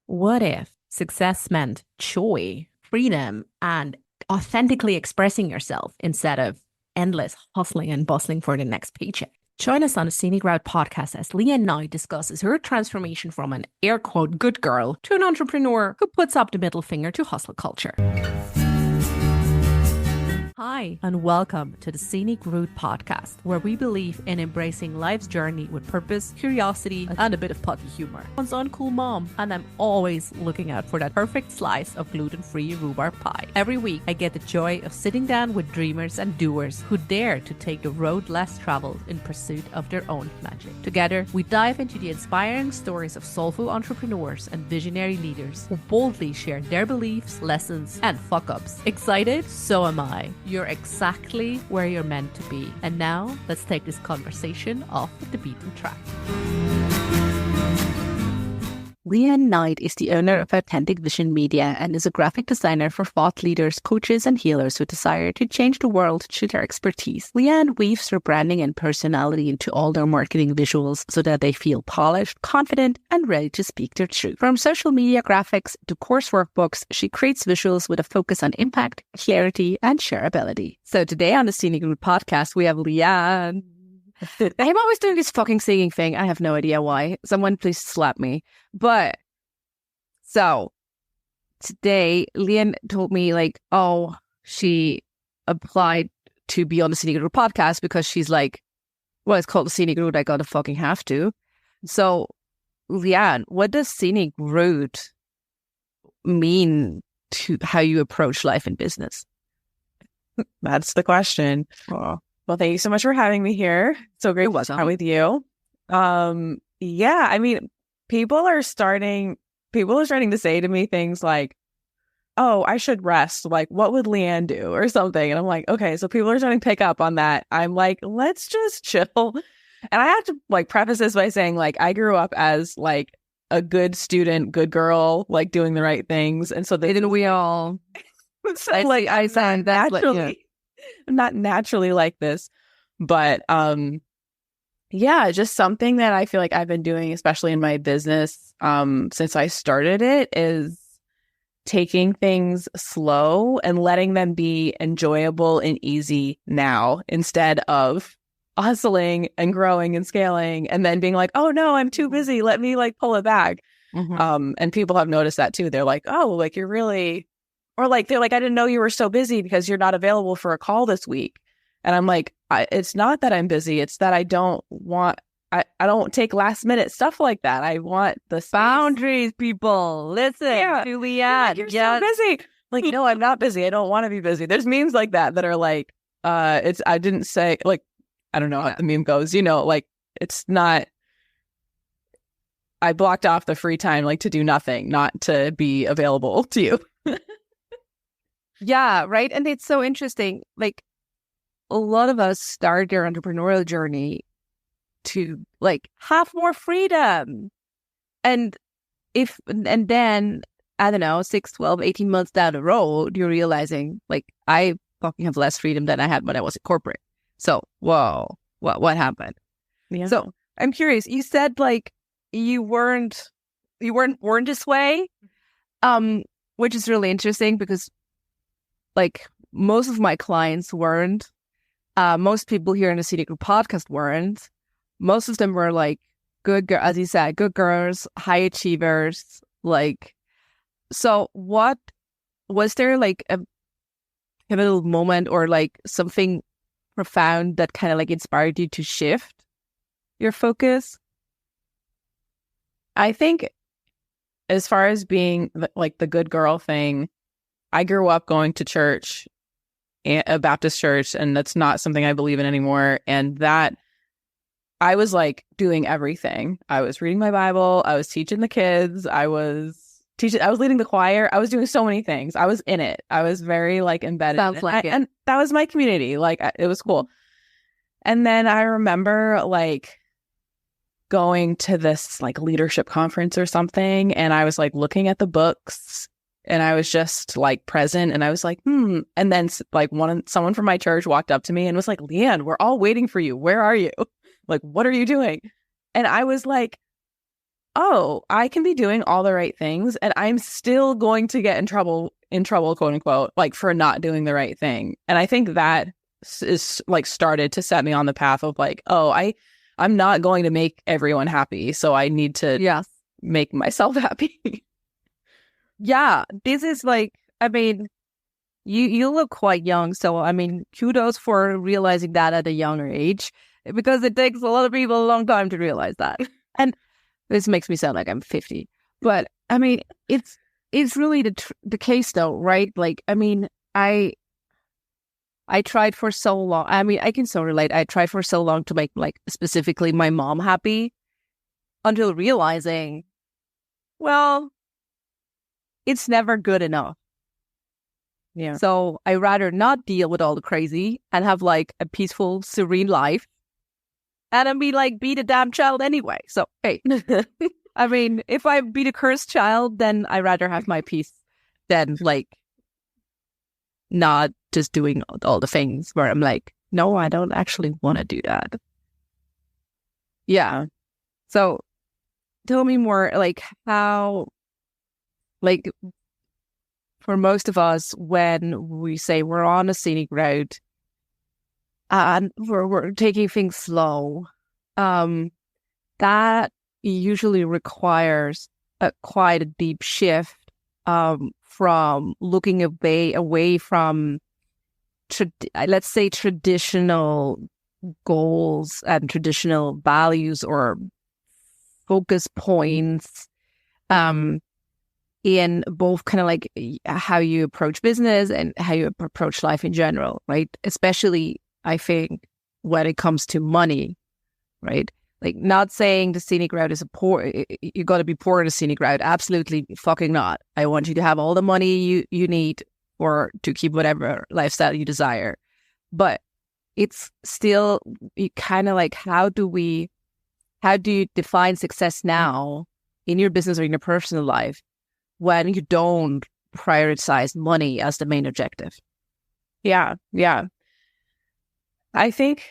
What if success meant joy, freedom, and authentically expressing yourself instead of endless hustling and bustling for the next paycheck? Join us on the Scenic Route podcast as Leanne Knight discusses her transformation from an air quote good girl to an entrepreneur who puts up the middle finger to hustle culture. Hi, and welcome to the Scenic Route podcast, where we believe in embracing life's journey with purpose, curiosity, and a bit of potty humor. I'm one uncool mom, and I'm always looking out for that perfect slice of gluten-free rhubarb pie. Every week, I get the joy of sitting down with dreamers and doers who dare to take the road less traveled in pursuit of their own magic. Together, we dive into the inspiring stories of soulful entrepreneurs and visionary leaders who boldly share their beliefs, lessons, and fuck-ups. Excited? So am I. You're exactly where you're meant to be. And now, let's take this conversation off the beaten track. Leanne Knight is the owner of Authentic Vision Media and is a graphic designer for thought leaders, coaches, and healers who desire to change the world through their expertise. Leanne weaves her branding and personality into all their marketing visuals so that they feel polished, confident, and ready to speak their truth. From social media graphics to course workbooks, she creates visuals with a focus on impact, clarity, and shareability. So today on the Scenic Route podcast, we have Leanne. I'm always doing this fucking singing thing. I have no idea why. Someone please slap me. But so today, Leanne told me she applied to be on the Scenic Route podcast because she's like, well, it's called the Scenic Route. I gotta fucking have to. So, Leanne, what does Scenic Route mean to how you approach life and business? That's the question. Oh. Well, thank you so much for having me here. So great to chat with you. Yeah, I mean, people are starting to say to me things like, oh, I should rest. Like, what would Leanne do or something? And I'm like, okay, so people are starting to pick up on that. I'm like, let's just chill. And I have to preface this by saying I grew up as a good student, good girl, doing the right things. And so didn't we all? So, I sound naturally. I'm not naturally like this, but yeah, just something that I feel like I've been doing, especially in my business, since I started it, is taking things slow and letting them be enjoyable and easy now instead of hustling and growing and scaling and then being like, oh no, I'm too busy. Let me pull it back. Mm-hmm. And people have noticed that too. They're like, oh, you're really. Or they're like, I didn't know you were so busy because you're not available for a call this week. And I'm like, it's not that I'm busy. It's that I don't take last minute stuff like that. I want the boundaries, people. Listen, Leanne. You're so busy. No, I'm not busy. I don't want to be busy. There's memes like that are like, I didn't say, I don't know how the meme goes, it's not, I blocked off the free time, to do nothing, not to be available to you. Yeah, right. And it's so interesting. A lot of us start their entrepreneurial journey to have more freedom. And then, I don't know, 6, 12, 18 months down the road, you're realizing I fucking have less freedom than I had when I was in corporate. So, whoa, what happened? Yeah. So I'm curious. You said you weren't born this way, which is really interesting because most of my clients weren't. Most people here in the Scenic Route podcast weren't. Most of them were good, as you said, good girls, high achievers. So what was there a pivotal moment or something profound that kind of inspired you to shift your focus? I think as far as being the good girl thing, I grew up going to church, a Baptist church, and that's not something I believe in anymore. And that I was doing everything. I was reading my Bible. I was teaching the kids. I was leading the choir. I was doing so many things. I was in it. I was very embedded. Sounds like it. And that was my community. It was cool. And then I remember going to this leadership conference or something. And I was looking at the books. And I was just present, and I was And then someone from my church walked up to me and was like, "Leanne, we're all waiting for you. Where are you? What are you doing?" And I was oh, I can be doing all the right things and I'm still going to get in trouble, quote unquote, like for not doing the right thing. And I think that is like started to set me on the path of like, oh, I'm not going to make everyone happy. So I need to make myself happy. Yeah. This is like, I mean, you look quite young. So, I mean, kudos for realizing that at a younger age, because it takes a lot of people a long time to realize that. And this makes me sound like I'm 50. But, I mean, it's really the case, though, right? Like, I mean, I tried for so long. I mean, I can so relate. I tried for so long to make, like, specifically my mom happy until realizing, well, it's never good enough. Yeah. So I rather not deal with all the crazy and have like a peaceful, serene life. And then be the damn child anyway. So, hey, I mean, if I be the cursed child, then I rather have my peace than like not just doing all the things where I'm like, no, I don't actually want to do that. Yeah. So tell me more, like how, like for most of us, when we say we're on a scenic route and we're taking things slow, that usually requires quite a deep shift from looking away from, let's say, traditional goals and traditional values or focus points in both kind of like how you approach business and how you approach life in general, right? Especially, I think, when it comes to money, right? Like, not saying the scenic route is you got to be poor in the scenic route. Absolutely fucking not. I want you to have all the money you need to keep whatever lifestyle you desire. But it's still kind of like, how do you define success now in your business or in your personal life when you don't prioritize money as the main objective? Yeah. I think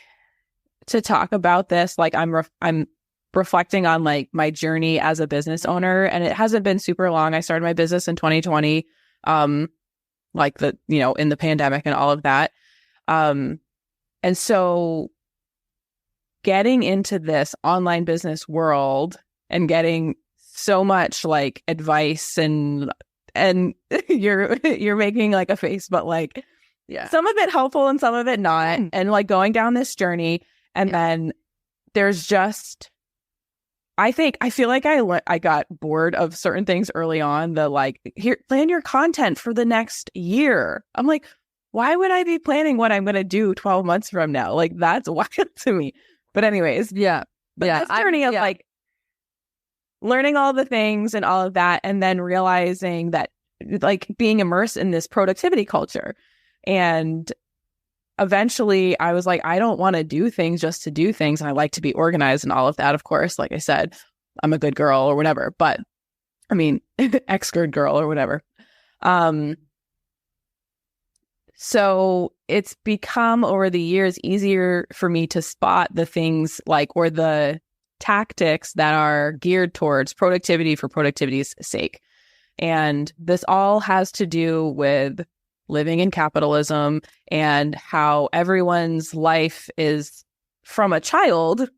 to talk about this, like I'm reflecting on like my journey as a business owner, and it hasn't been super long. I started my business in 2020, like in the pandemic and all of that. And so getting into this online business world and getting so much like advice and you're making like a face, but like, yeah, some of it helpful and some of it not. And like going down this journey, and then there's just, I feel like I got bored of certain things early on. The like, here, plan your content for the next year. I'm like, why would I be planning what I'm going to do 12 months from now? Like, that's wild to me. But anyways, but this journey of like learning all the things and all of that, and then realizing that like being immersed in this productivity culture. And eventually I was like, I don't want to do things just to do things. And I like to be organized and all of that. Of course, like I said, I'm a good girl or whatever, but I mean, ex-good girl or whatever. So it's become over the years easier for me to spot the things like, or the tactics that are geared towards productivity for productivity's sake. And this all has to do with living in capitalism and how everyone's life is, from a child,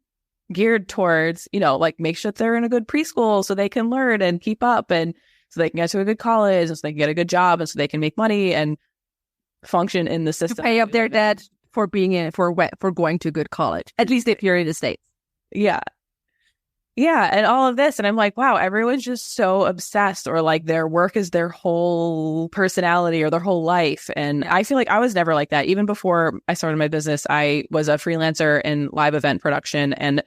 geared towards, like make sure that they're in a good preschool so they can learn and keep up, and so they can get to a good college, and so they can get a good job, and so they can make money and function in the system. To pay up their debt for for going to a good college, at least if you're in the States. Yeah, and all of this. And I'm like, wow, everyone's just so obsessed, or like their work is their whole personality or their whole life. And I feel like I was never like that. Even before I started my business, I was a freelancer in live event production, and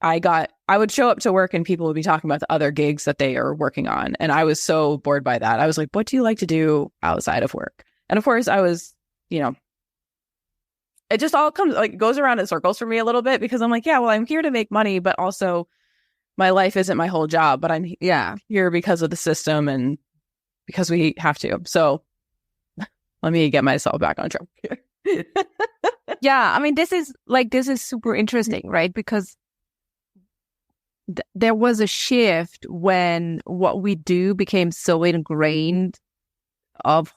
I would show up to work and people would be talking about the other gigs that they are working on. And I was so bored by that. I was like, what do you like to do outside of work? And of course I was, it just all goes around in circles for me a little bit, because I'm like, yeah, well, I'm here to make money, but also my life isn't my whole job, but I'm here because of the system and because we have to. So let me get myself back on track here. Yeah, I mean, this is super interesting, right? Because there was a shift when what we do became so ingrained of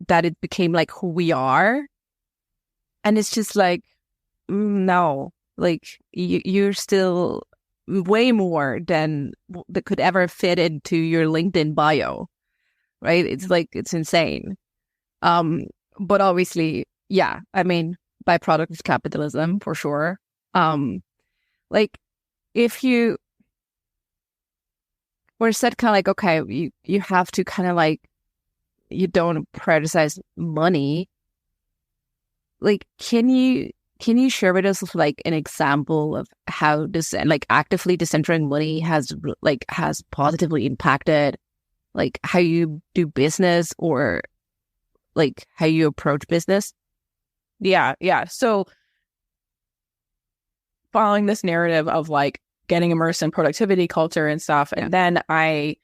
that it became like who we are. And it's just like, no, like you're still way more than that could ever fit into your LinkedIn bio, right? It's like, it's insane. But obviously, yeah, I mean, byproduct of capitalism for sure. Like if you were said kind of like, okay, you have to kind of like, you don't prioritize money. Like, can you share with us like an example of how this like actively decentering money has positively impacted like how you do business or like how you approach business? Yeah. So following this narrative of like getting immersed in productivity culture and stuff, and then I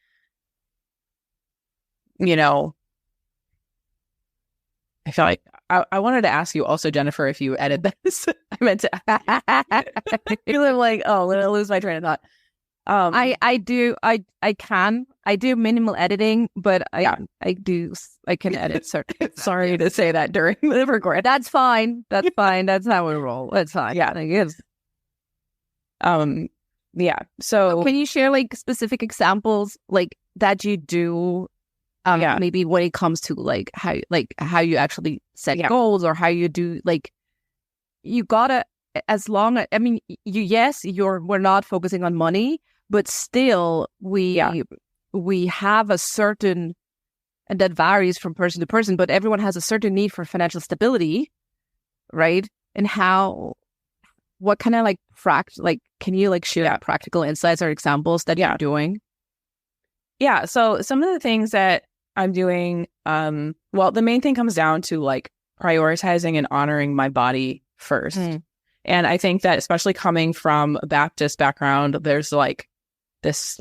feel like I wanted to ask you also, Jennifer, if you edit this. I meant to. I'm like, oh, I'm gonna lose my train of thought. I do minimal editing, but I can edit certain. Sorry to say that during the recording. That's fine. That's how we roll. That's fine. Yeah, I guess. Yeah. So can you share like specific examples like that you do? Maybe when it comes to like how you actually set goals, or how you do like you gotta, as long as, I mean, we're not focusing on money, but still we have a certain, and that varies from person to person, but everyone has a certain need for financial stability, right? And what kind of like can you like share practical insights or examples that you're doing? Yeah. So some of the things that I'm doing, well, the main thing comes down to like prioritizing and honoring my body first. And I think that especially coming from a Baptist background, there's like this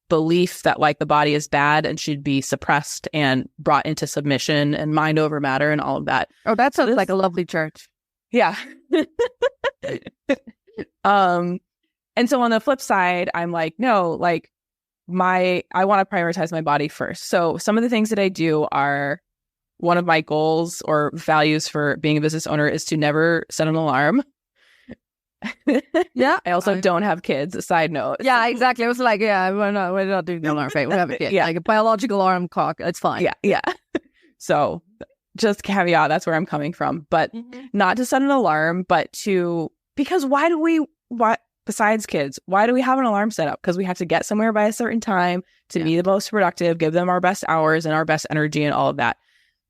belief that like the body is bad and should be suppressed and brought into submission and mind over matter and all of that. Oh, that sounds like a lovely church. Yeah. And so on the flip side, I'm like, no, like I want to prioritize my body first. So some of the things that I do are, one of my goals or values for being a business owner is to never set an alarm. Yeah. I also don't have kids, a side note. Yeah, exactly. I was like, we're not doing the alarm. Right? We have a kid. Like a biological alarm clock. It's fine. Yeah. So just caveat, that's where I'm coming from. But not to set an alarm, but because besides kids, why do we have an alarm set up? Because we have to get somewhere by a certain time to be the most productive, give them our best hours and our best energy and all of that.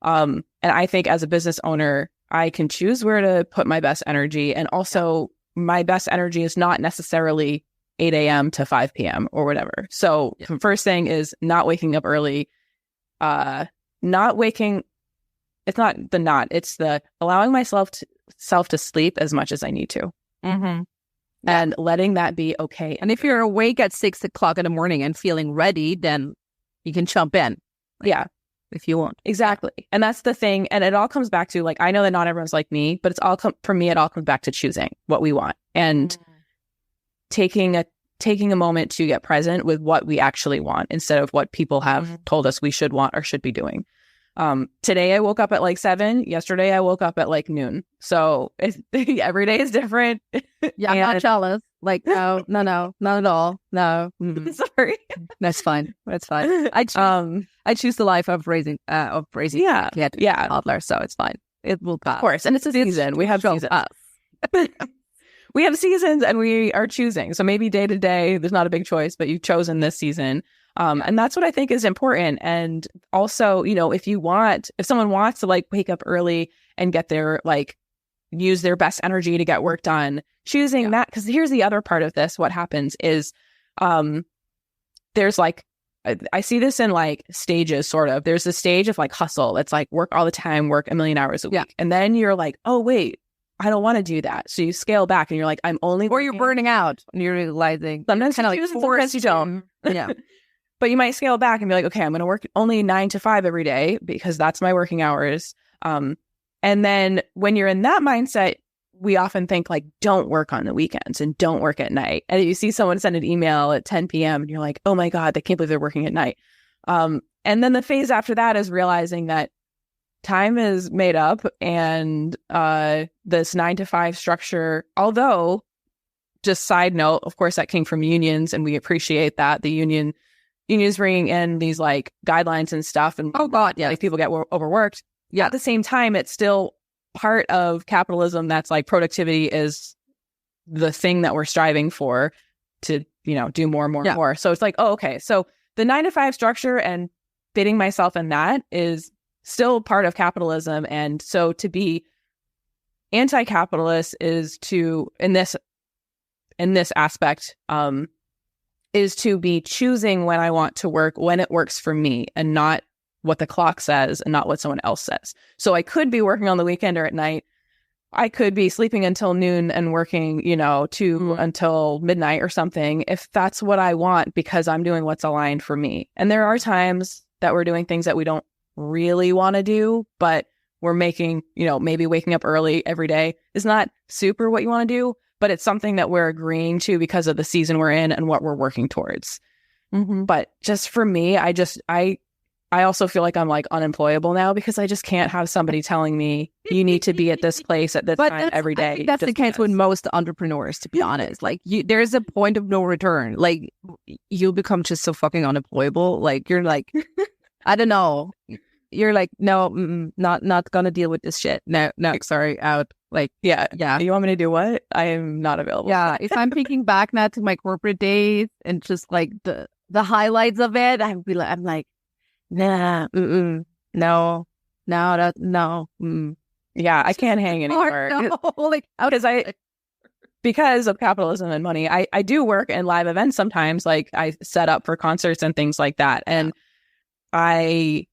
And I think as a business owner, I can choose where to put my best energy. And also my best energy is not necessarily 8 a.m. to 5 p.m. or whatever. So the first thing is not waking up early, it's the allowing myself to sleep as much as I need to. And letting that be okay. And if you're awake at 6 o'clock in the morning and feeling ready, then you can jump in. If you want. Exactly. And that's the thing. And it all comes back to like, I know that not everyone's like me, but for me, it all comes back to choosing what we want and taking a moment to get present with what we actually want instead of what people have told us we should want or should be doing. Today I woke up at like 7. Yesterday I woke up at like noon. So every day is different. Yeah, I'm not jealous. Like, no, not at all. No. Sorry. That's fine. I choose the life of raising a kid, toddler, so it's fine. It will pass. Of course. And it's a season. We have seasons. We have seasons and we are choosing. So maybe day to day, there's not a big choice, but you've chosen this season. And that's what I think is important. And also, if someone wants to like wake up early and get their use their best energy to get work done, choosing that, because here's the other part of this. What happens is, there's like, I see this in like stages, sort of. There's a stage of like hustle. It's like work all the time, work a million hours a week. And then you're like, oh, wait, I don't want to do that. So you scale back and you're like, I'm only Or you're burning out and you're realizing. Sometimes kind of like sometimes you don't. Yeah. But you might scale back and be like, okay, I'm going to work only 9 to 5 every day because that's my working hours. And then when you're in that mindset, we often think like, don't work on the weekends and don't work at night. And you see someone send an email at 10 p.m. and you're like, oh my God, they can't believe they're working at night. And then the phase after that is realizing that time is made up, and this 9-to-5 structure, although, just side note, of course, that came from unions, and we appreciate that. The unions bringing in these like guidelines and stuff, and oh God, yeah, like people get overworked. Yeah, at the same time, it's still part of capitalism that's like productivity is the thing that we're striving for to, do more and more and more. So it's like, oh, okay. So the 9-to-5 structure and fitting myself in that is still part of capitalism. And so to be anti-capitalist is to, in this aspect, is to be choosing when I want to work, when it works for me, and not what the clock says and not what someone else says. So I could be working on the weekend or at night. I could be sleeping until noon and working, until midnight or something, if that's what I want, because I'm doing what's aligned for me. And there are times that we're doing things that we don't really want to do, but we're making, maybe waking up early every day is not super what you want to do, but it's something that we're agreeing to because of the season we're in and what we're working towards. Mm-hmm. But just for me, I also feel like I'm like unemployable now, because I just can't have somebody telling me you need to be at this place at this time every day. I think that's the case with most entrepreneurs, to be honest. Like there's a point of no return. Like you'll become just so fucking unemployable. Like you're like, I don't know. You're like, no, not gonna deal with this shit. No, sorry, out. Like, yeah. You want me to do what? I am not available. Yeah, if I'm thinking back now to my corporate days and just like the highlights of it, I'm like, nah, no. Yeah, I can't hang anymore. No, like, because of capitalism and money, I do work in live events sometimes. Like I set up for concerts and things like that, and I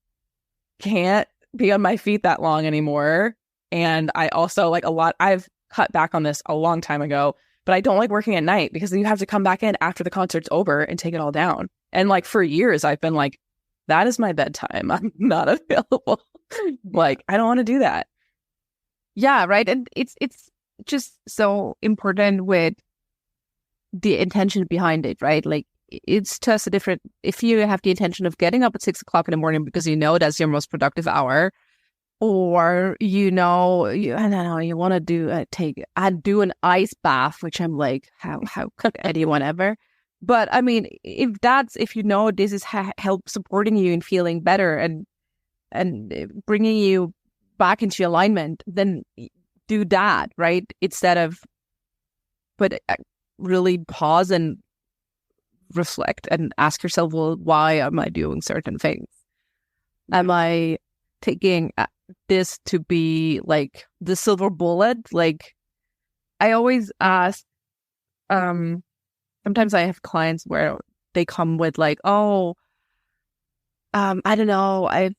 can't be on my feet that long anymore. And I also like I've cut back on this a long time ago, but I don't like working at night because you have to come back in after the concert's over and take it all down. And like for years, I've been like, that is my bedtime. I'm not available. Like, I don't want to do that. Yeah, right. And it's just so important with the intention behind it, right? Like, it's just a different, if you have the intention of getting up at 6 o'clock in the morning because that's your most productive hour, or you want to do an ice bath, which I'm like, how could anyone ever? But I mean, if this is help supporting you in feeling better and bringing you back into alignment, then do that, right? Instead of, but really pause and reflect and ask yourself, well, why am I doing certain things? Am I taking this to be like the silver bullet? Like, I always ask, sometimes I have clients where they come with like, I don't know,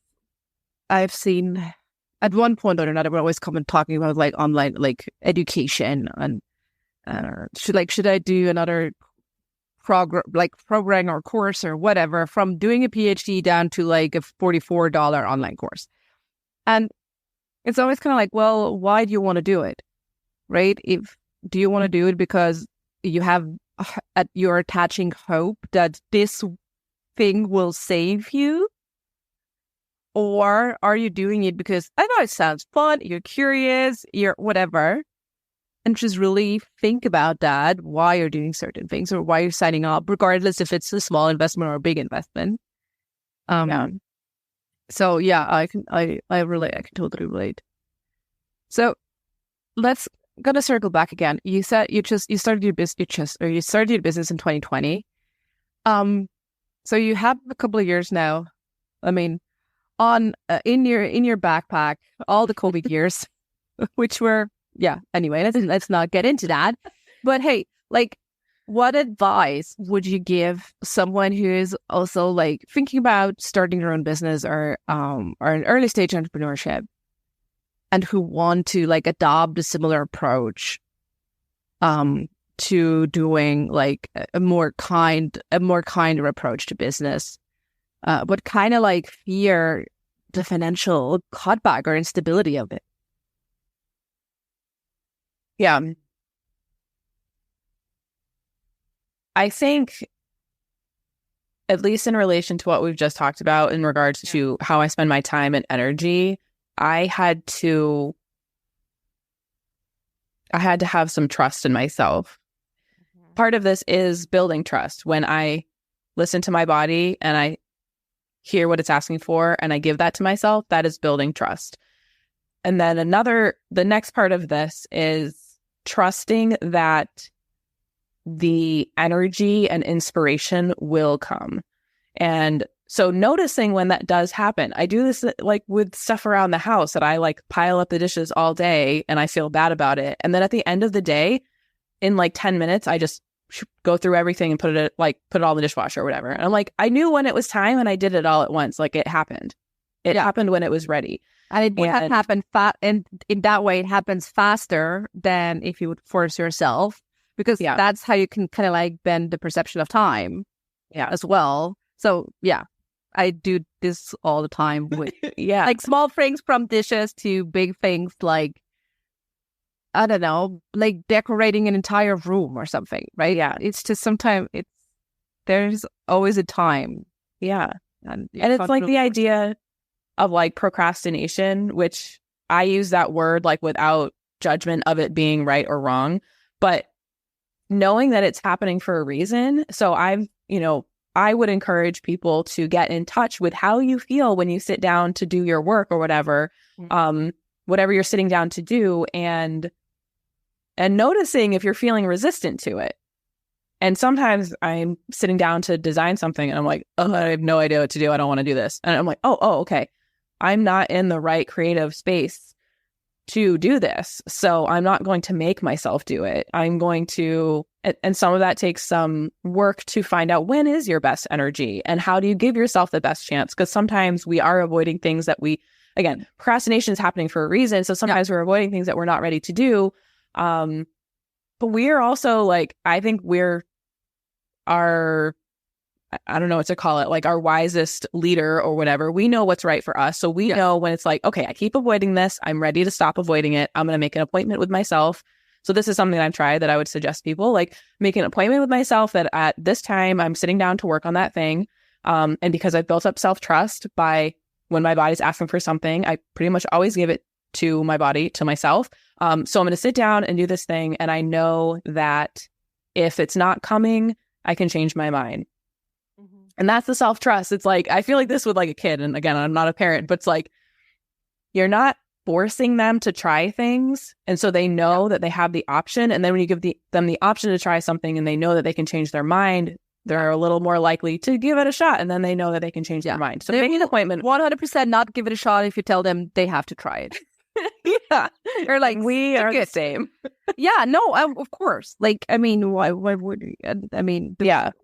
I've seen at one point or another, we're always come and talking about like online, like education, and should I do another program or course or whatever, from doing a PhD down to like a $44 online course. And it's always kind of like, well, why do you want to do it? Right? Do you want to do it because you're attaching hope that this thing will save you? Or are you doing it because, I know it sounds fun, you're curious, you're whatever, and just really think about that, why you're doing certain things or why you're signing up, regardless if it's a small investment or a big investment. So yeah, I can totally relate. So gonna circle back again. You said you started your business, you started your business in 2020. So you have a couple of years now. I mean, in your backpack, all the COVID years, which were, anyway, let's not get into that. But hey, like, what advice would you give someone who is also like thinking about starting their own business or an early stage entrepreneurship, and who want to like adopt a similar approach to doing like a more kinder approach to business, but kind of like fear the financial cutback or instability of it? Yeah. I think, at least in relation to what we've just talked about in regards to how I spend my time and energy, I had to have some trust in myself. Part of this is building trust. When I listen to my body and I hear what it's asking for and I give that to myself, that is building trust. And then the next part of this is trusting that the energy and inspiration will come. And so noticing when that does happen. I do this like with stuff around the house, that I like pile up the dishes all day and I feel bad about it. And then at the end of the day, in like 10 minutes, I just go through everything and put it all in the dishwasher or whatever. And I'm like, I knew when it was time and I did it all at once. Like it happened. It happened when it was ready. And it would have happened and in that way, it happens faster than if you would force yourself, because that's how you can kind of like bend the perception of time as well. So I do this all the time with like small things from dishes to big things like, I don't know, like decorating an entire room or something, right? Yeah. It's just sometimes there's always a time. Yeah. And it's like the idea of like procrastination, which I use that word like without judgment of it being right or wrong, but knowing that it's happening for a reason. So I would encourage people to get in touch with how you feel when you sit down to do your work or whatever, whatever you're sitting down to do, and noticing if you're feeling resistant to it. And sometimes I'm sitting down to design something and I'm like, oh, I have no idea what to do. I don't want to do this. And I'm like, oh, okay. I'm not in the right creative space to do this. So I'm not going to make myself do it. I'm going to, and some of that takes some work to find out when is your best energy and how do you give yourself the best chance? Because sometimes we are avoiding things that again, procrastination is happening for a reason. So sometimes we're avoiding things that we're not ready to do. But we are also like, I think I don't know what to call it, like our wisest leader or whatever. We know what's right for us. So we know when it's like, okay, I keep avoiding this. I'm ready to stop avoiding it. I'm going to make an appointment with myself. So this is something I've tried that I would suggest people like make an appointment with myself that at this time I'm sitting down to work on that thing. And because I've built up self-trust by when my body's asking for something, I pretty much always give it to my body, to myself. So I'm going to sit down and do this thing. And I know that if it's not coming, I can change my mind. Mm-hmm. And that's the self-trust. It's like, I feel like this with like a kid. And again, I'm not a parent, but it's like, you're not forcing them to try things. And so they know that they have the option. And then when you give them the option to try something and they know that they can change their mind, they're a little more likely to give it a shot. And then they know that they can change their mind. So make an appointment. 100% not give it a shot if you tell them they have to try it. Yeah. Or like, we are the same. Yeah, no, of course. Like, I mean, why would we? I mean,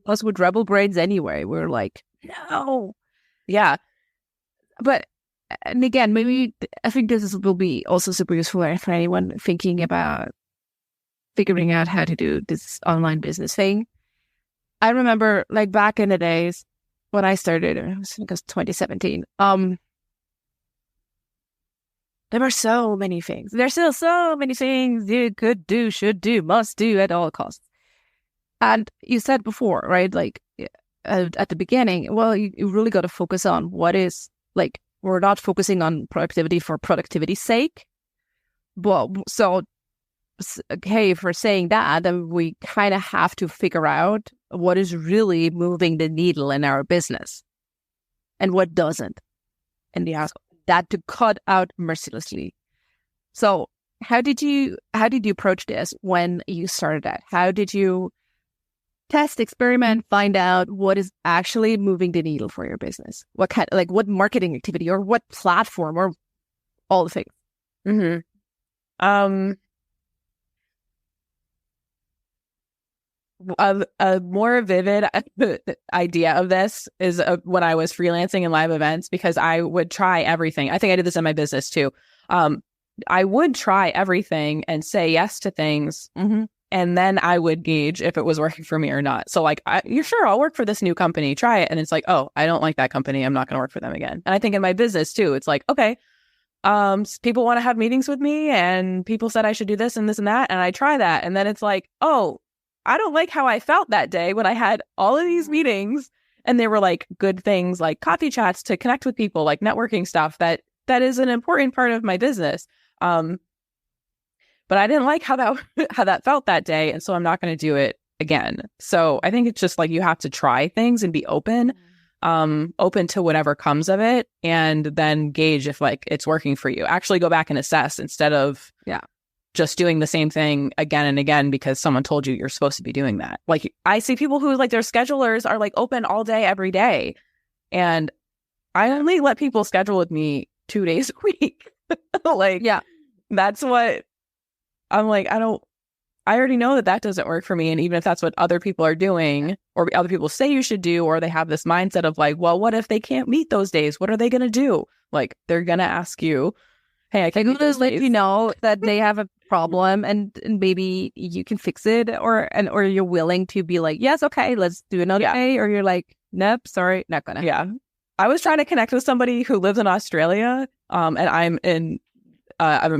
us with rebel brains anyway. We're like, no. Yeah. But, and again, maybe I think will be also super useful for anyone thinking about figuring out how to do this online business thing. I remember like back in the days when I started, it was 2017. There were so many things. There's still so many things you could do, should do, must do at all costs. And you said before, right? Like at the beginning, well, you really got to focus on what is like, we're not focusing on productivity for productivity's sake. But so, okay, if we're saying that, then we kind of have to figure out what is really moving the needle in our business and what doesn't. And that to cut out mercilessly. So how did you approach this when you started that? How did you test, experiment, find out what is actually moving the needle for your business? What kind, like what marketing activity or what platform or all the things? Mm-hmm. A more vivid idea of this is when I was freelancing in live events, because I would try everything. I think I did this in my business too. I would try everything and say yes to things. Mm-hmm. And then I would gauge if it was working for me or not. So like, you're sure I'll work for this new company, try it. And it's like, oh, I don't like that company. I'm not going to work for them again. And I think in my business too, it's like, okay, people want to have meetings with me, and people said I should do this and this and that, and I try that, and then it's like, oh, I don't like how I felt that day when I had all of these meetings, and they were like good things, like coffee chats to connect with people, like networking stuff that is an important part of my business. But I didn't like how that felt that day, and so I'm not going to do it again. So I think it's just like you have to try things and be open to whatever comes of it, and then gauge if like it's working for you. Actually go back and assess instead of just doing the same thing again and again because someone told you you're supposed to be doing that. Like I see people who like their schedulers are like open all day every day, and I only let people schedule with me 2 days a week. Like that's what I'm like. I already know that doesn't work for me. And even if that's what other people are doing or other people say you should do, or they have this mindset of like, well, what if they can't meet those days? What are they going to do? Like, they're going to ask you, hey, I can let you know that they have a problem and maybe you can fix it, or you're willing to be like, yes, okay, let's do another day. Or you're like, nope, sorry, not gonna. Yeah. I was trying to connect with somebody who lives in Australia. And I'm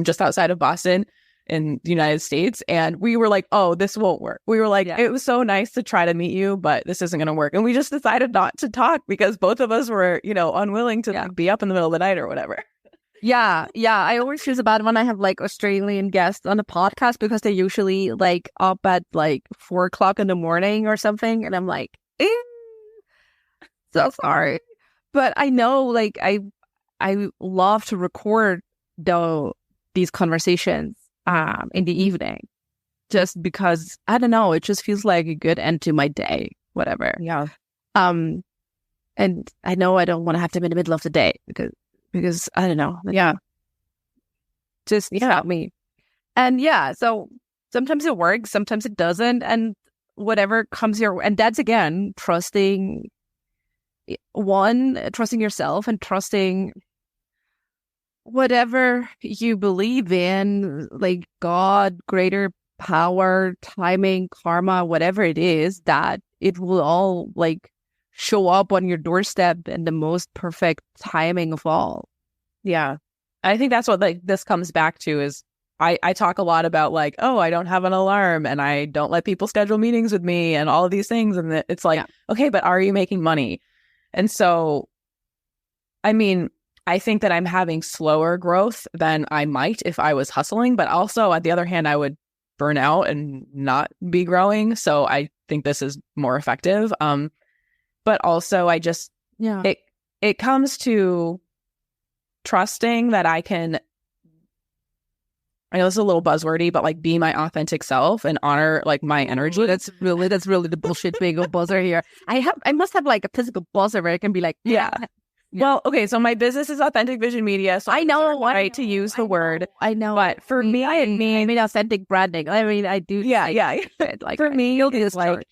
just outside of Boston in the United States, and we were like, oh, this won't work. We were like, it was so nice to try to meet you, but this isn't going to work. And we just decided not to talk because both of us were, unwilling to like, be up in the middle of the night or whatever. Yeah. I always feel bad when I have like Australian guests on the podcast because they're usually like up at like 4:00 in the morning or something. And I'm like, so sorry. But I know like I love to record these conversations in the evening, just because I don't know, it just feels like a good end to my day, whatever. Yeah. And I know I don't want to have them in the middle of the day because I don't know. Just stop me. And so sometimes it works, sometimes it doesn't, and whatever comes your, and that's again trusting yourself and trusting whatever you believe in, like God, greater power, timing, karma, whatever it is, that it will all like show up on your doorstep in the most perfect timing of all. Yeah. I think that's what like this comes back to is I talk a lot about like, oh, I don't have an alarm and I don't let people schedule meetings with me and all of these things. And it's like, okay, but are you making money? And so, I mean, I think that I'm having slower growth than I might if I was hustling, but also at the other hand, I would burn out and not be growing. So I think this is more effective. But also I just, it comes to trusting that I can, I know this is a little buzzwordy, but like be my authentic self and honor like my energy. That's really the bullshit bingo buzzer here. I must have like a physical buzzer where I can be like, Well, okay, so my business is Authentic Vision Media, so I know right to use the word. I know, but for me, I mean authentic branding. I mean, I do. Like for me, it's like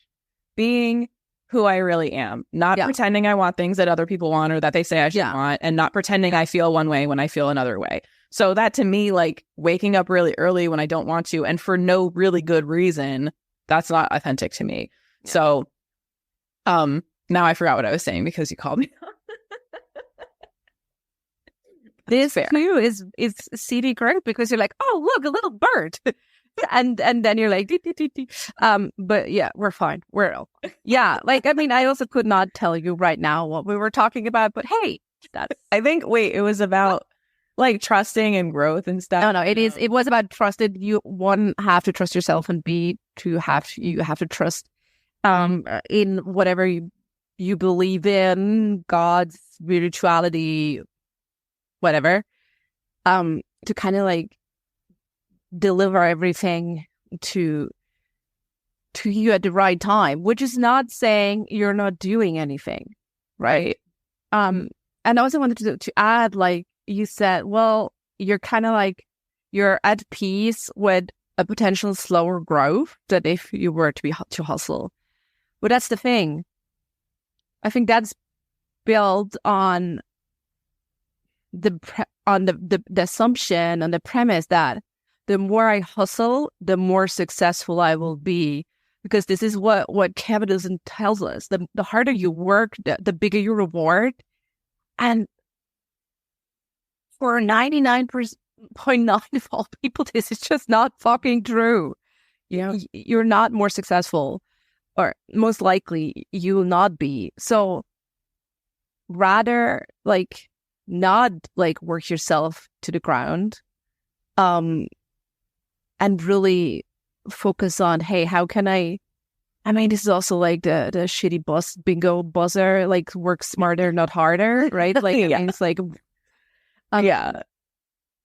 being who I really am, not pretending I want things that other people want or that they say I should want, and not pretending I feel one way when I feel another way. So that to me, like waking up really early when I don't want to, and for no really good reason, that's not authentic to me. Yeah. So, now I forgot what I was saying because you called me. This too is CD correct because you're like, oh look, a little bird, and then you're like, but yeah, we're fine, we're all fine. Like I mean, I also could not tell you right now what we were talking about, but hey, that's I think it was about like trusting and growth and stuff. No, it was about trusted. You one have to trust yourself, and B you have to trust in whatever you believe in, God's spirituality, whatever, to kind of like deliver everything to you at the right time, which is not saying you're not doing anything, right? And I also wanted to add, like you said, well, you're kind of like you're at peace with a potential slower growth than if you were to hustle. But that's the thing. I think that's built on the assumption and the premise that the more I hustle, the more successful I will be, because this is what capitalism tells us. The harder you work, the bigger your reward. And for 99.9% of all people, this is just not fucking true. Yeah. You're not more successful, or most likely you will not be. So rather like not like work yourself to the ground, and really focus on, hey, how can I mean, this is also like the shitty bingo buzzer, like work smarter, not harder, right? Like, Yeah. I mean, it's like, yeah.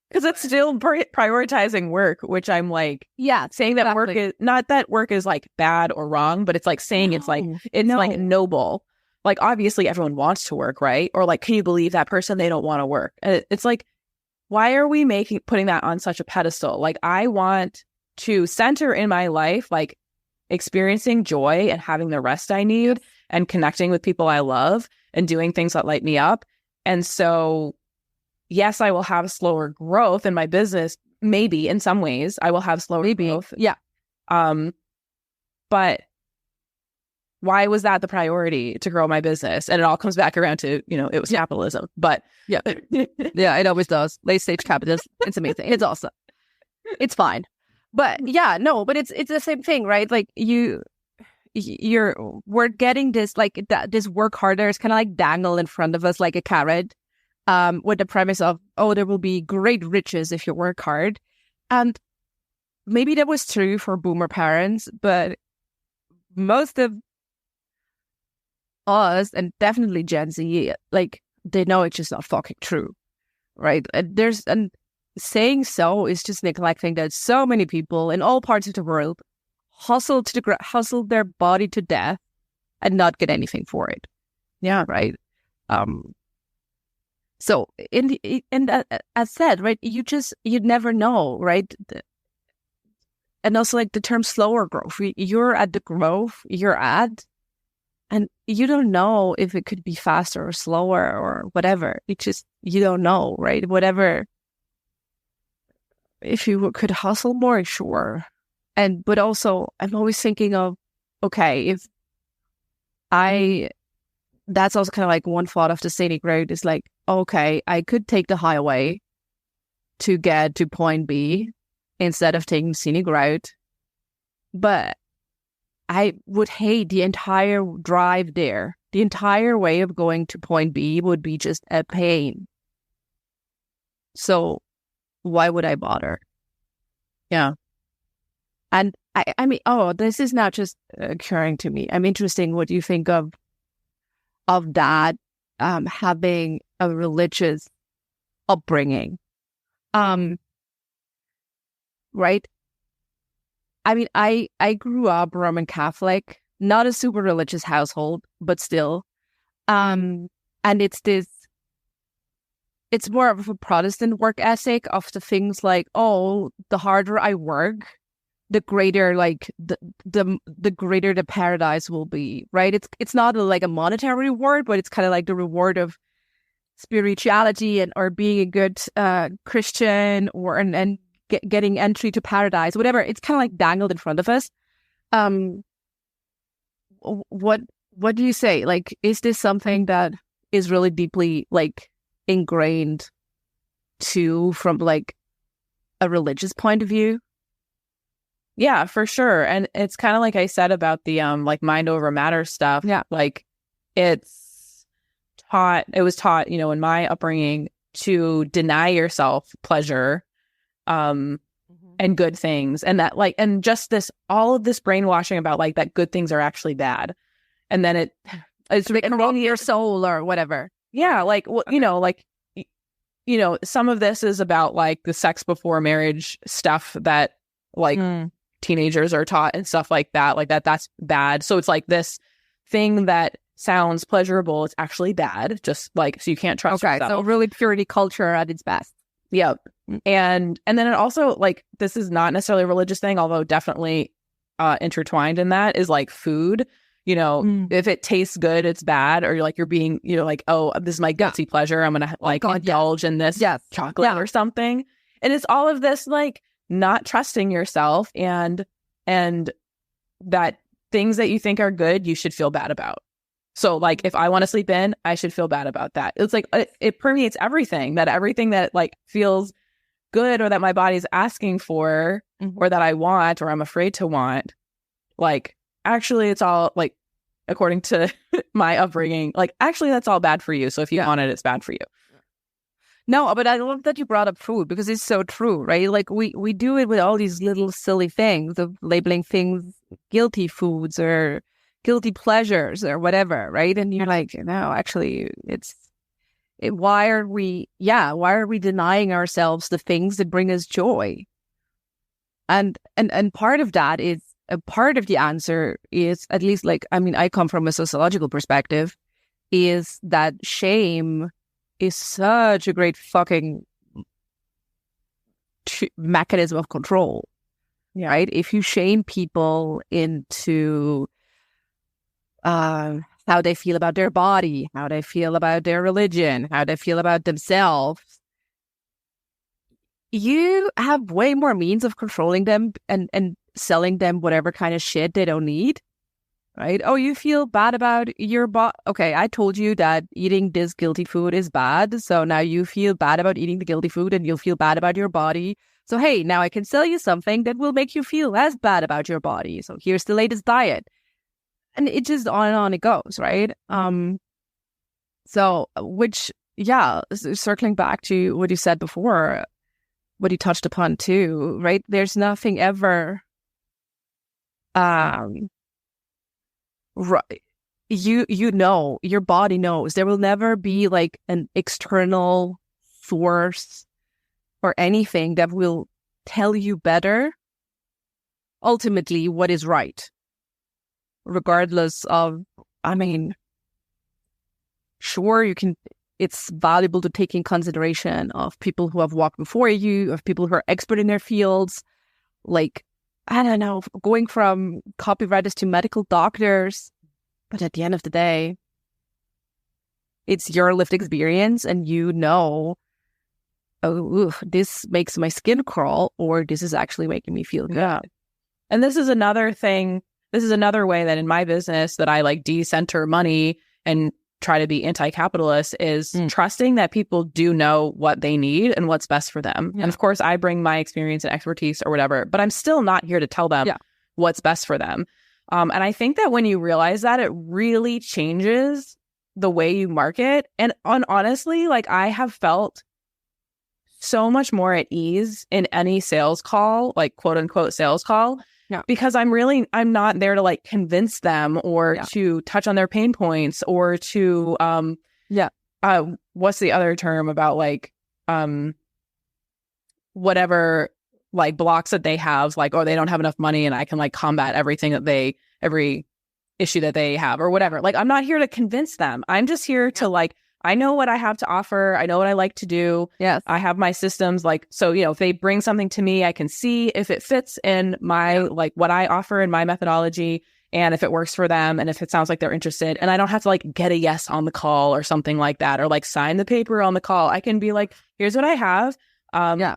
Because it's still prioritizing work, which I'm like, yeah, saying that work is not that work is like bad or wrong, but it's like saying it's like noble. Like, obviously everyone wants to work, right? Or like, can you believe that person? They don't want to work. And it's like, why are we putting that on such a pedestal? Like, I want to center in my life, like experiencing joy and having the rest I need and connecting with people I love and doing things that light me up. And so, yes, I will have slower growth in my business. Maybe in some ways I will have slower growth. Yeah. But why was that the priority to grow my business? And it all comes back around to, it was capitalism. But yeah, it always does. Late stage capitalism. It's amazing. It's awesome. It's fine. But yeah, no, but it's the same thing, right? Like we're getting this, like this work harder. It's kind of like dangled in front of us like a carrot, with the premise of, oh, there will be great riches if you work hard. And maybe that was true for boomer parents, but most of us, and definitely Gen Z, like they know it's just not fucking true, right? And saying so is just neglecting that so many people in all parts of the world hustle their body to death and not get anything for it. Yeah, right. So as said, right, you'd never know, right? And also like the term slower growth, you're at the growth you're at, and you don't know if it could be faster or slower or whatever. You don't know, right? Whatever. If you could hustle more, sure. But also I'm always thinking of, okay, that's also kind of like one thought of the scenic road is like, okay, I could take the highway to get to point B instead of taking scenic route, but I would hate the entire drive there. The entire way of going to point B would be just a pain. So why would I bother? Yeah. And I mean, this is not just occurring to me. I'm interested in what you think of that, having a religious upbringing. Right? I mean, I grew up Roman Catholic, not a super religious household, but still. And it's more of a Protestant work ethic of the things like, oh, the harder I work, the greater like the greater the paradise will be, right? It's not like a monetary reward, but it's kind of like the reward of spirituality or being a good Christian and getting entry to paradise, whatever. It's kind of like dangled in front of us. What do you say? Like, is this something that is really deeply like ingrained too from like a religious point of view? Yeah, for sure. And it's kind of like I said about the like mind over matter stuff. Yeah. Like it was taught, in my upbringing to deny yourself pleasure and good things. And that like, and just all of this brainwashing about like that good things are actually bad. And then it's wrong your soul or whatever. Yeah. Like, some of this is about like the sex before marriage stuff that like teenagers are taught and stuff like that. Like that's bad. So it's like this thing that sounds pleasurable, it's actually bad. Just like, so you can't trust yourself. So really purity culture at its best. Yep. And then it also like, this is not necessarily a religious thing, although definitely intertwined in that is like food. If it tastes good, it's bad, or you're being, like, oh, this is my guilty pleasure. I'm gonna indulge in this chocolate or something. And it's all of this like not trusting yourself and that things that you think are good, you should feel bad about. So like if I want to sleep in, I should feel bad about that. It's like it permeates everything that like feels good or that my body's asking for or that I want or I'm afraid to want. Like actually it's all like according to my upbringing, like actually that's all bad for you. So if you want it, it's bad for you. No, but I love that you brought up food because it's so true, right? Like we do it with all these little silly things of labeling things guilty foods or guilty pleasures or whatever, right? And you're like, no, actually, why are we denying ourselves the things that bring us joy? And part of that is a part of the answer is, at least like, I mean, I come from a sociological perspective, is that shame is such a great fucking mechanism of control, right? If you shame people into how they feel about their body, how they feel about their religion, how they feel about themselves, you have way more means of controlling them and selling them whatever kind of shit they don't need, right? Oh, you feel bad about your body. Okay, I told you that eating this guilty food is bad. So now you feel bad about eating the guilty food and you'll feel bad about your body. So, hey, now I can sell you something that will make you feel less bad about your body. So here's the latest diet. And it just on and on it goes, right? So, which, yeah, circling back to what you said before, what you touched upon too, right? There's nothing ever, right? You know, your body knows. There will never be like an external force or anything that will tell you better, ultimately, what is right. Regardless of, I mean, sure, it's valuable to take in consideration of people who have walked before you, of people who are expert in their fields, like, I don't know, going from copywriters to medical doctors. But at the end of the day, it's your lived experience and you know, oh, this makes my skin crawl or this is actually making me feel good. Yeah. And this is another thing. This is another way that in my business that I like decenter money and try to be anti-capitalist is trusting that people do know what they need and what's best for them. Yeah. And of course, I bring my experience and expertise or whatever, but I'm still not here to tell them what's best for them. And I think that when you realize that, it really changes the way you market. And honestly, like I have felt so much more at ease in any sales call, like quote unquote sales call. Yeah. Because I'm not there to like convince them or to touch on their pain points or to, what's the other term about like, whatever like blocks that they have, like, or they don't have enough money and I can like combat every issue that they have or whatever. Like, I'm not here to convince them. I'm just here to like, I know what I have to offer. I know what I like to do. Yes. I have my systems. Like, so, you know, if they bring something to me, I can see if it fits in my, like what I offer in my methodology and if it works for them and if it sounds like they're interested. And I don't have to like get a yes on the call or something like that or like sign the paper on the call. I can be like, here's what I have.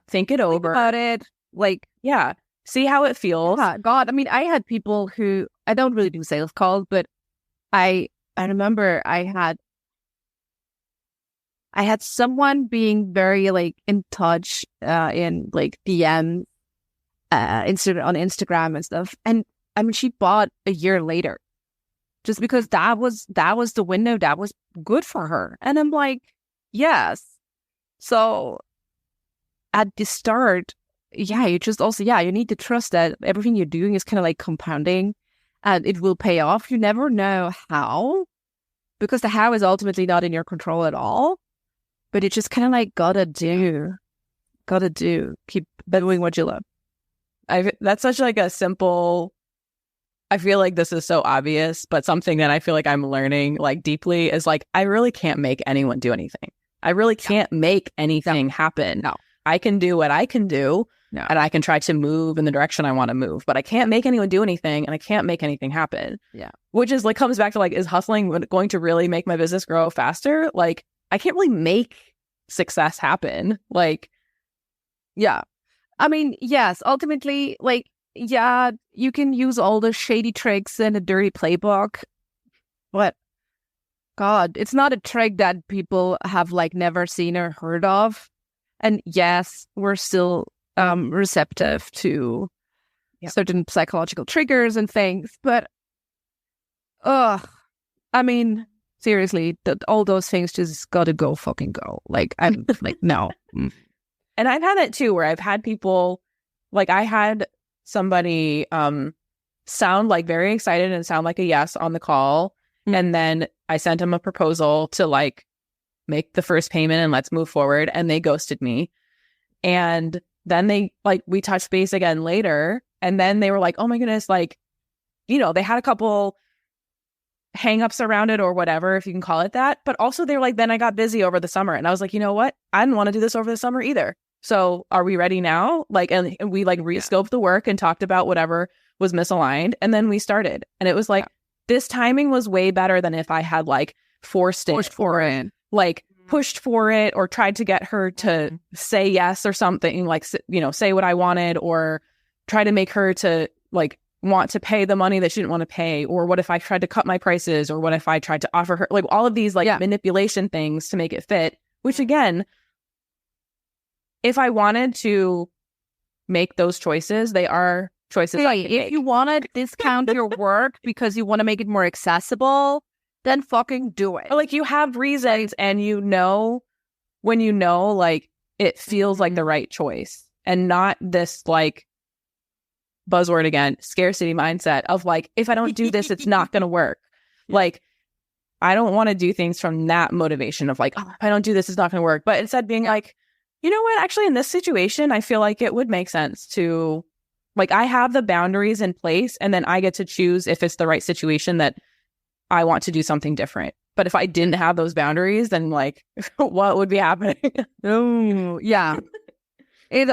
Think it over. Think about it. Like, see how it feels. Yeah, God, I mean, I had people who, I don't really do sales calls, but I remember I had someone being very like in touch in like DM on Instagram and stuff. And I mean, she bought a year later just because that was the window that was good for her. And I'm like, yes. So at the start, you just also, you need to trust that everything you're doing is kind of like compounding and it will pay off. You never know how, because the how is ultimately not in your control at all. But it's just kind of like, gotta do. Keep doing what you love. That's such like a simple, I feel like this is so obvious, but something that I feel like I'm learning like deeply is like, I really can't make anyone do anything. I really can't make anything happen. No. I can do what I can do and I can try to move in the direction I want to move, but I can't make anyone do anything and I can't make anything happen. Yeah. Which is like, comes back to like, is hustling going to really make my business grow faster? Like, I can't really make success happen. Like, I mean, yes, ultimately, like, you can use all the shady tricks and a dirty playbook, but God, it's not a trick that people have like never seen or heard of. And yes, we're still receptive to certain psychological triggers and things. But, I mean, seriously, all those things just gotta go fucking go. Like, I'm like, no. And I've had it too, where I've had people, like I had somebody sound like very excited and sound like a yes on the call. And then I sent them a proposal to like make the first payment and let's move forward. And they ghosted me. And then they like, we touched base again later. And then they were like, oh my goodness, like, you know, they had a couple hangups around it or whatever, if you can call it that. But also they're like, then I got busy over the summer. And I was like, you know what? I didn't want to do this over the summer either. So are we ready now? Like, and we like re-scoped the work and talked about whatever was misaligned. And then we started. And it was like, this timing was way better than if I had like pushed for it or tried to get her to say yes or something, like, you know, say what I wanted, or try to make her to like want to pay the money that she didn't want to pay. Or what if I tried to cut my prices, or what if I tried to offer her like all of these like manipulation things to make it fit, which again, if I wanted to make those choices, they are choices. If you want to discount your work because you want to make it more accessible, then fucking do it. Like, you have reasons, and you know when you know, like, it feels like the right choice, and not this like buzzword again, scarcity mindset of like, if I don't do this, it's not going to work. Like, I don't want to do things from that motivation of like, oh, if I don't do this, it's not going to work. But instead being like, you know what, actually in this situation, I feel like it would make sense to, like, I have the boundaries in place, and then I get to choose if it's the right situation that I want to do something different. But if I didn't have those boundaries, then like, what would be happening? Oh, yeah. I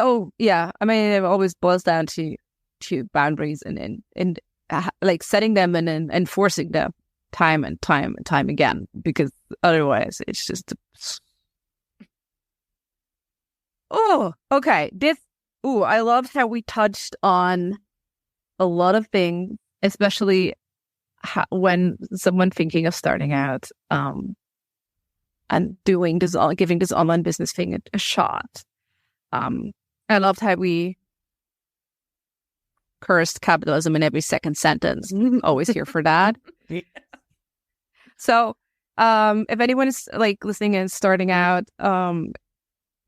mean, it always boils down to boundaries and like setting them and then enforcing them time and time again, because otherwise it's just. Oh, okay. I loved how we touched on a lot of things, especially when someone thinking of starting out and giving this online business thing a shot. I loved how we cursed capitalism in every second sentence. Always here for that. Yeah. So, if anyone is like listening and starting out,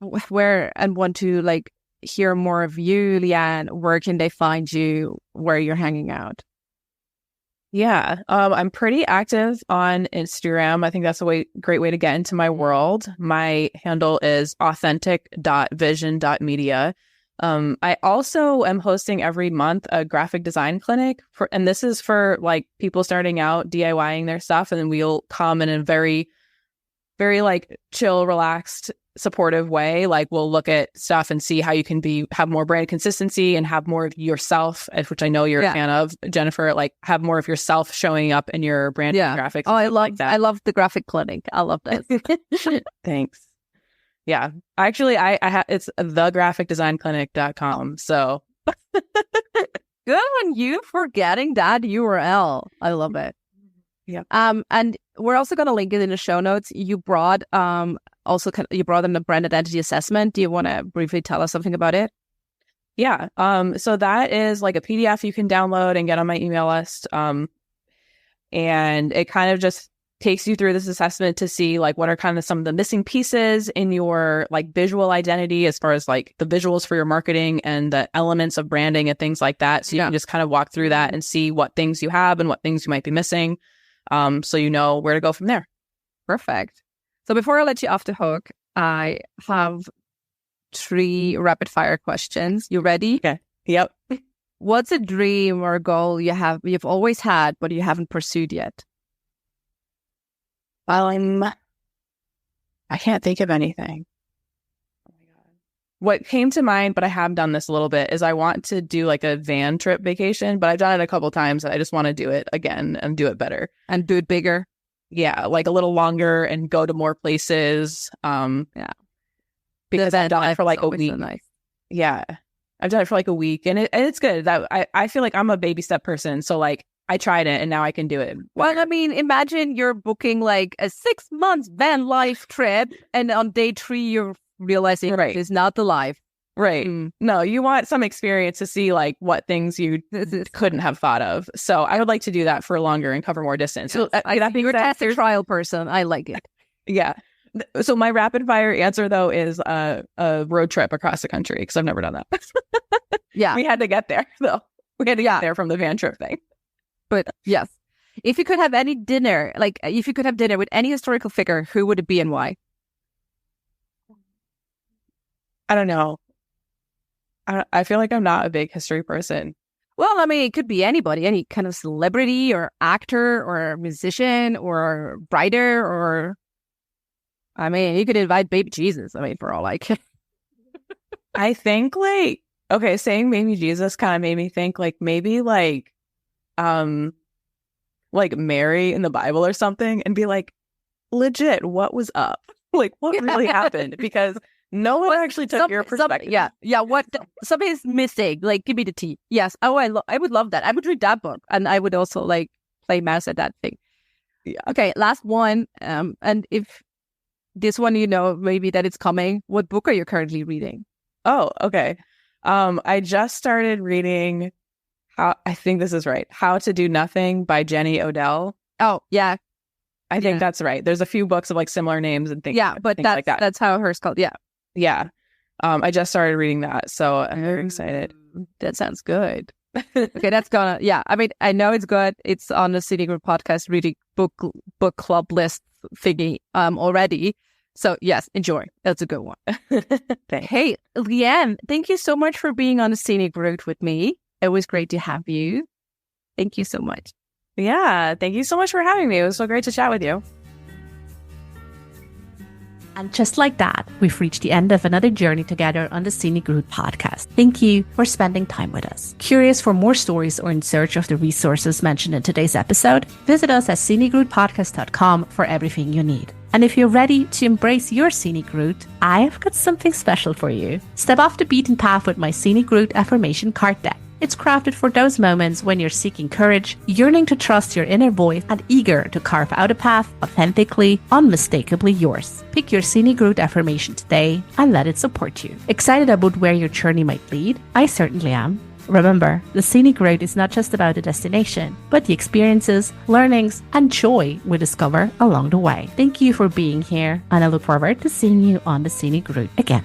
where and want to like hear more of you, Leanne, where can they find you, where you're hanging out? Yeah, I'm pretty active on Instagram. I think that's a great way to get into my world. My handle is authentic.vision.media. I also am hosting every month a graphic design clinic and this is for like people starting out DIYing their stuff, and then we'll come in a very, very like chill, relaxed, supportive way. Like, we'll look at stuff and see how you can have more brand consistency and have more of yourself, which I know you're a fan of, Jennifer. Like, have more of yourself showing up in your brand graphics. Oh, I love that. I love the graphic clinic. I love that. Thanks. Yeah, actually, it's thegraphicdesignclinic.com. So good on you for getting that URL. I love it. Yeah. And we're also going to link it in the show notes. You brought in a brand identity assessment. Do you want to briefly tell us something about it? Yeah. So that is like a PDF you can download and get on my email list. And it kind of just takes you through this assessment to see like what are kind of some of the missing pieces in your like visual identity, as far as like the visuals for your marketing and the elements of branding and things like that. So you can just kind of walk through that and see what things you have and what things you might be missing. So you know where to go from there. Perfect. So before I let you off the hook, I have 3 rapid fire questions. You ready? Okay. Yep. What's a dream or a goal you've always had, but you haven't pursued yet? Well, I can't think of anything. Oh my God. What came to mind, but I have done this a little bit, is I want to do like a van trip vacation, but I've done it a couple times and I just want to do it again and do it better. And do it bigger. Yeah, like a little longer and go to more places. Because I've done it for like a week. So nice. Yeah, I've done it for like a week, and it's good. That I feel like I'm a baby step person, so like I tried it and now I can do it. Well, I mean, imagine you're booking like a 6 months van life trip, and on day 3 you're realizing it's not the life. Right. No, you want some experience to see like what things you couldn't have thought of. So I would like to do that for longer and cover more distance. So you're a test and trial person. I like it. Yeah. So my rapid fire answer though is a road trip across the country, because I've never done that. Yeah. We had to get there though. We had to get there from the van trip thing. But yes, if you could have any dinner, like if you could have dinner with any historical figure, who would it be and why? I don't know. I feel like I'm not a big history person. Well, I mean, it could be anybody, any kind of celebrity or actor or musician or writer, or, I mean, you could invite baby Jesus. I mean, for all I care. I think like, okay, saying baby Jesus kind of made me think like maybe like Mary in the Bible or something, and be like, legit, what was up? Like, what really happened? Because no one actually took your perspective. Yeah. What something's missing? Like, give me the tea. Yes. Oh, I would love that. I would read that book, and I would also like play mouse at that thing. Yeah. Okay. Last one. And if this one, maybe that it's coming. What book are you currently reading? Oh, okay. I just started reading. I think this is right. How to Do Nothing by Jenny Odell. Oh, yeah. I think that's right. There's a few books of like similar names and things. Yeah, but like that. That's how hers called. Yeah. Yeah. I just started reading that, so I'm very excited. That sounds good. Okay, that's gonna. Yeah, I mean, I know it's good. It's on the City Group podcast reading book club list thingy already. So yes, enjoy. That's a good one. Hey, Leanne, thank you so much for being on the Scenic Route with me. It was great to have you. Thank you so much. Yeah, thank you so much for having me. It was so great to chat with you. And just like that, we've reached the end of another journey together on the Scenic Route podcast. Thank you for spending time with us. Curious for more stories or in search of the resources mentioned in today's episode? Visit us at scenicroutepodcast.com for everything you need. And if you're ready to embrace your scenic route, I've got something special for you. Step off the beaten path with my Scenic Route affirmation card deck. It's crafted for those moments when you're seeking courage, yearning to trust your inner voice, and eager to carve out a path authentically, unmistakably yours. Pick your Scenic Route affirmation today and let it support you. Excited about where your journey might lead? I certainly am. Remember, the Scenic Route is not just about the destination, but the experiences, learnings, and joy we discover along the way. Thank you for being here, and I look forward to seeing you on the Scenic Route again.